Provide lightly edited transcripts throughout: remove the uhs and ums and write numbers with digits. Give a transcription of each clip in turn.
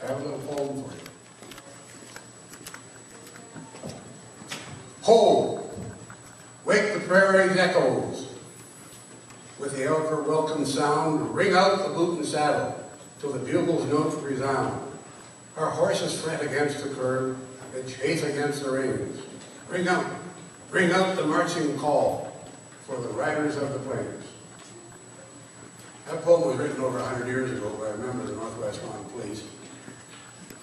I have a little poem for you. Ho! Wake the prairie's echoes. With the ever welcome sound, ring out the boot and saddle, till the bugle's notes resound. Our horses fret against the curb, they chafe against the reins. Ring out the marching call, for the riders of the plains. That poem was written over 100 years ago by a member of the Northwest Mounted Police.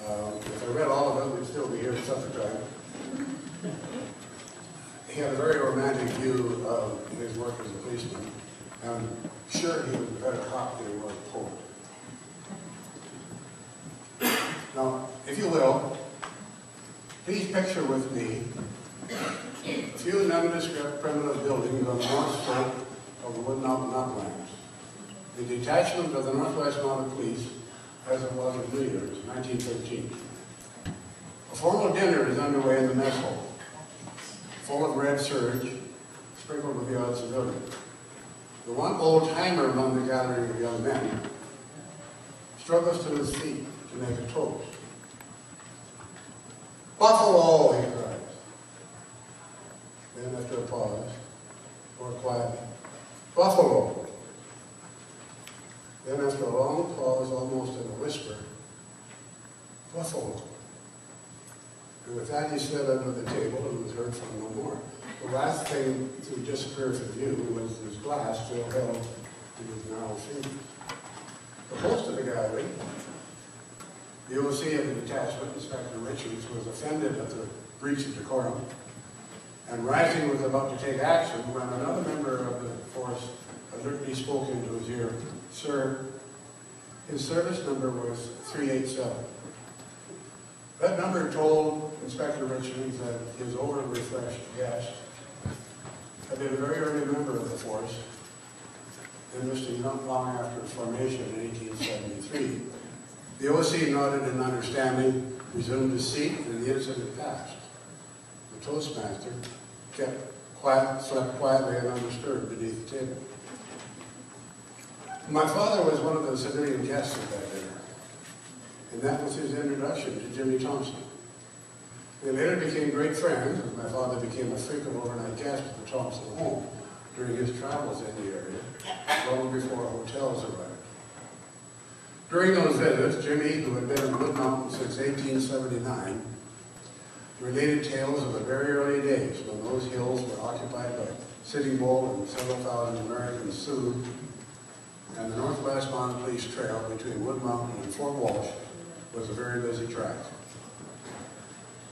If I read all of it, we'd still be here at supper time. He had a very romantic view of his work as a policeman. I'm sure he was a better cop than he was a poet. Now, if you will, please picture with me a few nondescript primitive buildings on the north slope of the Wood Mountain Uplands. The detachment of the Northwest Mounted Police, as it was in New Year's, 1913. A formal dinner is underway in the mess hall, full of red serge, sprinkled with the odd civilian. The one old-timer among the gathering of young men struggles to his feet to make a toast. "Buffalo!" he cries. Then, after a pause, more quietly, "Buffalo!" Then, after a long pause, almost in a whisper, "Buffalo!" And with that, he slid under the table and was heard from no more. The last thing to disappear from view was his glass still held in his narrow fingers. The host of the gathering, the OC of the detachment, Inspector Richards, was offended at the breach of decorum, and rising was about to take action when another member of the force alertly spoke into his ear. "Sir, his service number was 387. That number told Inspector Richards that his over-refreshed guest had been a very early member of the force, enlisting not long after its formation in 1873. The OC nodded in understanding, resumed his seat, and the incident passed. The toastmaster slept quietly and undisturbed beneath the table. My father was one of the civilian guests at that dinner, and that was his introduction to Jimmy Thompson. They later became great friends, as my father became a frequent overnight guest at the Thompson home during his travels in the area, long before hotels arrived. During those visits, Jimmy, who had been in Wood Mountain since 1879, related tales of the very early days when those hills were occupied by Sitting Bull and several thousand American Sioux, and the Northwest Mounted Police Trail between Wood Mountain and Fort Walsh was a very busy track.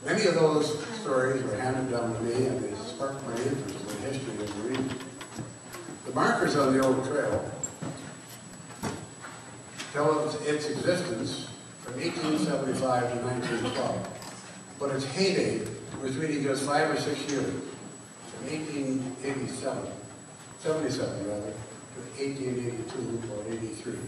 Many of those stories were handed down to me, and they sparked my interest in the history of the region. The markers on the old trail tell of its existence from 1875 to 1912, but its heyday was really just 5 or 6 years, from 1877 to 1882 or 83.